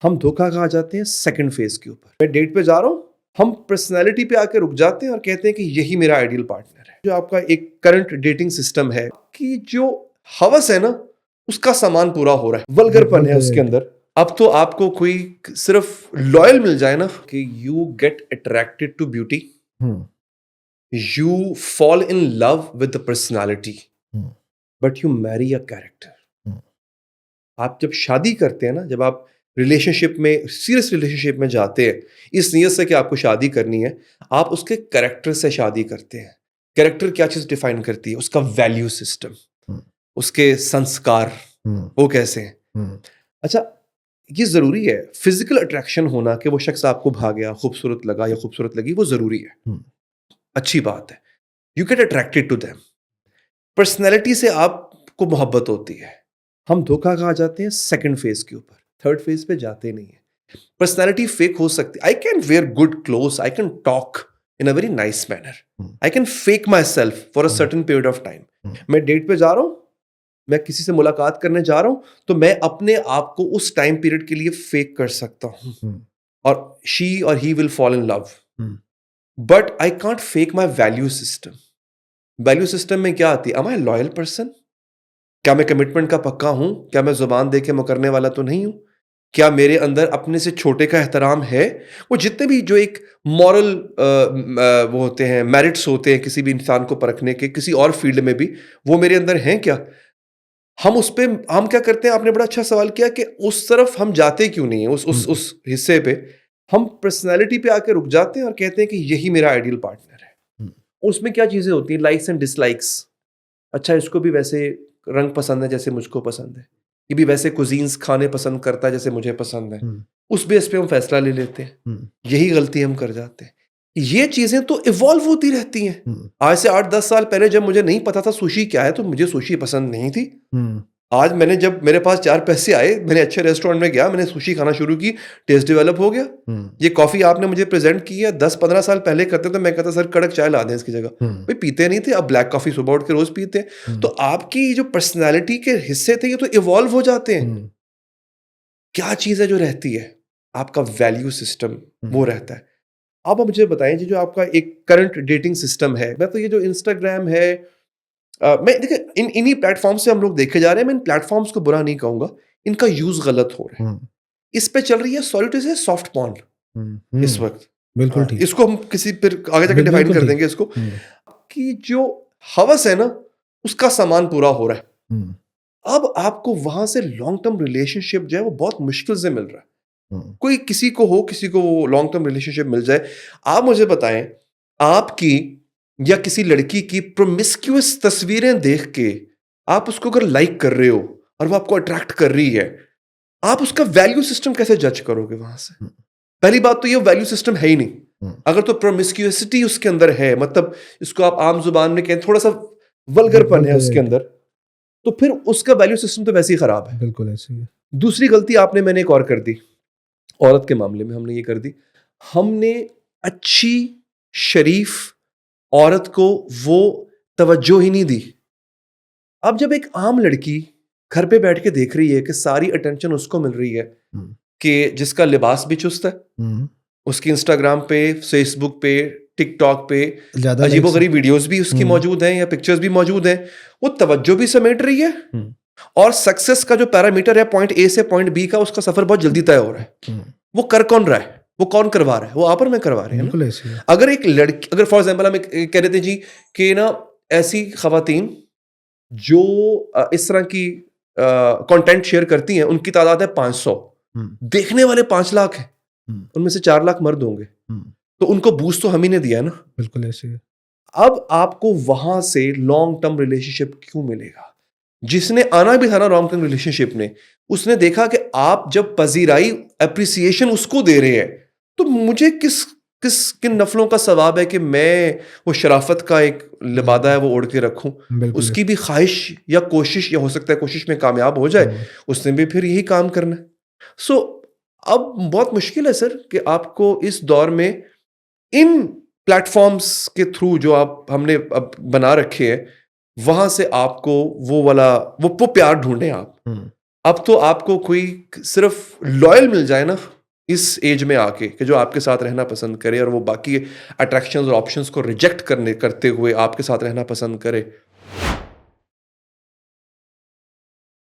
हम धोखा खा जाते हैं सेकंड फेज के ऊपर। मैं डेट पे जा रहा हूँ, हम पर्सनैलिटी पे आके रुक जाते हैं और कहते हैं कि यही मेरा आइडियल पार्टनर है। जो आपका एक करंट डेटिंग सिस्टम है कि जो हवस है ना, उसका सामान पूरा हो रहा है, वल्गरपन है उसके अंदर। अब तो आपको कोई सिर्फ लॉयल मिल जाए ना कि you get attracted to beauty, you fall in love with the personality, but you marry a character. आप जब शादी करते हैं ना, जब आप रिलेशनशिप में, सीरियस रिलेशनशिप में जाते हैं इस नीयत से कि आपको शादी करनी है, आप उसके कैरेक्टर से शादी करते हैं। कैरेक्टर क्या चीज डिफाइन करती है? उसका वैल्यू सिस्टम, उसके संस्कार, वो कैसे हैं। अच्छा, ये जरूरी है फिजिकल अट्रैक्शन होना कि वो शख्स आपको भा गया, खूबसूरत लगा या खूबसूरत लगी, वो जरूरी है, अच्छी बात है। You get attracted to them. Personality से आपको मोहब्बत होती है। हम धोखा खा जाते हैं सेकंड फेज के ऊपर, थर्ड फेज पे जाते नहीं है। पर्सनैलिटी फेक हो सकती है। I can wear good clothes, I can talk in a very nice manner, I can fake my self for a certain period of time. मैं डेट पे जा रहा हूं, मैं किसी से मुलाकात करने जा रहा हूं, तो मैं अपने आप को उस टाइम पीरियड के लिए फेक कर सकता हूं और शी और he will fall in love, but I can't fake my value system. Value system में क्या आती है? एम आई लॉयल पर्सन? क्या मैं कमिटमेंट का पक्का हूं? क्या मैं जुबान दे के मुकरने वाला तो नहीं हूं? क्या मेरे अंदर अपने से छोटे का एहतराम है? वो जितने भी जो एक मॉरल वो होते हैं, मेरिट्स होते हैं किसी भी इंसान को परखने के, किसी और फील्ड में भी, वो मेरे अंदर हैं क्या? हम उस पे हम क्या करते हैं? आपने बड़ा अच्छा सवाल किया कि उस तरफ हम जाते क्यों नहीं है, उस हिस्से पे। हम पर्सनैलिटी पे आके रुक जाते हैं और कहते हैं कि यही मेरा आइडियल पार्टनर है। उसमें क्या चीजें होती हैं? Likes and dislikes. अच्छा, इसको भी वैसे रंग पसंद है जैसे मुझको पसंद है, ये भी वैसे कुजीन्स खाने पसंद करता है जैसे मुझे पसंद है। उस बेस पे हम फैसला ले लेते हैं। यही गलती हम कर जाते हैं। ये चीजें तो इवॉल्व होती रहती हैं। आज से 8-10 साल पहले जब मुझे नहीं पता था सुशी क्या है, तो मुझे सुशी पसंद नहीं थी। आज मैंने, जब मेरे पास 4 पैसे आए, मैंने अच्छे रेस्टोरेंट में गया, मैंने सुशी खाना शुरू की, टेस्ट डेवलप हो गया। ये कॉफी आपने मुझे प्रेजेंट की है, 10-15 साल पहले करते तो मैं कहता सर कड़क चाय ला दें इसकी जगह। भाई पीते नहीं थे, अब ब्लैक कॉफी सुबह उठ के रोज पीते हैं। तो आपकी जो पर्सनैलिटी के हिस्से थे, ये तो इवॉल्व हो जाते हैं। क्या चीज है जो रहती है? आपका वैल्यू सिस्टम, वो रहता है। अब मुझे बताएं जी, जो आपका एक करंट डेटिंग सिस्टम है, मैं तो ये जो इंस्टाग्राम है, मैं देखिए इन्हीं प्लेटफॉर्म से हम लोग देखे जा रहे हैं। मैं इन प्लेटफॉर्म्स को बुरा नहीं कहूंगा, इनका यूज गलत हो रहा है। इस पे चल रही है सॉलिड से सॉफ्ट पॉर्न इस वक्त। बिल्कुल ठीक। इसको हम किसी फिर आगे जाके डिफाइन बिल्कुल कर ठीक। देंगे इसको कि जो हवस है ना, उसका सामान पूरा हो रहा है। अब आपको वहां से लॉन्ग टर्म रिलेशनशिप जो है वो बहुत मुश्किल से मिल रहा है। कोई किसी को हो, किसी को लॉन्ग टर्म रिलेशनशिप मिल जाए। आप मुझे बताएं, आपकी या किसी लड़की की प्रोमिस्क्यूअस तस्वीरें देख के आप उसको अगर लाइक कर रहे हो और वो आपको अट्रैक्ट कर रही है, आप उसका वैल्यू सिस्टम कैसे जज करोगे वहां से? पहली बात तो ये वैल्यू सिस्टम है ही नहीं। अगर तो प्रोमिस्क्यूसिटी उसके अंदर है, मतलब इसको आप आम जुबान में कहें, थोड़ा सा वल्गरपन है उसके अंदर, तो फिर उसका वैल्यू सिस्टम तो वैसे ही खराब है। बिल्कुल ऐसे ही है। दूसरी गलती मैंने एक और कर दी, औरत के मामले में हमने ये कर दी, हमने अच्छी शरीफ औरत को वो तवज्जो ही नहीं दी। अब जब एक आम लड़की घर पे बैठ के देख रही है कि सारी अटेंशन उसको मिल रही है, कि जिसका लिबास भी चुस्त है, उसकी इंस्टाग्राम पे, फेसबुक पे, टिकटॉक पे अजीबोगरीब वीडियोस भी उसकी मौजूद हैं या पिक्चर्स भी मौजूद हैं, वो तवज्जो भी समेट रही है, और सक्सेस का जो पैरामीटर है पॉइंट ए से पॉइंट बी का, उसका सफर बहुत जल्दी तय हो रहा है। वो कर कौन रहा है? वो कौन करवा रहा है? वो आप और मैं करवा रहे हैं ना। अगर एक लड़की, अगर फॉर एग्जांपल हम कह रहे थे जी कि ना, ऐसी खवातीन जो इस तरह की कंटेंट शेयर करती हैं, उनकी तादाद है 500, देखने वाले 5 लाख हैं, उनमें से 4 लाख मर्द होंगे, तो उनको बूस्ट तो हम ही ने दिया है ना। बिल्कुल ऐसे ही है। अब आपको वहां से लॉन्ग टर्म रिलेशनशिप क्यों मिलेगा? जिसने आना भी था ना लॉन्ग टर्म रिलेशनशिप ने, उसने देखा कि आप जब पजीराई, अप्रिसिएशन उसको दे रहे हैं, तो मुझे किन नफलों का सवाब है कि मैं वो शराफत का एक लिबादा है वो ओढ़ के रखूं। उसकी भी ख्वाहिश या कोशिश, या हो सकता है कोशिश में कामयाब हो जाए, उसने भी फिर यही काम करना है। सो अब बहुत मुश्किल है सर कि आपको इस दौर में इन प्लेटफॉर्म्स के थ्रू जो हमने अब बना रखे हैं, वहां से आपको वो वाला वो प्यार ढूंढे। अब तो आपको कोई सिर्फ लॉयल मिल जाए ना इस एज में आके कि जो आपके साथ रहना पसंद करे और वो बाकी अट्रैक्शंस और ऑप्शंस को रिजेक्ट करते हुए आपके साथ रहना पसंद करे,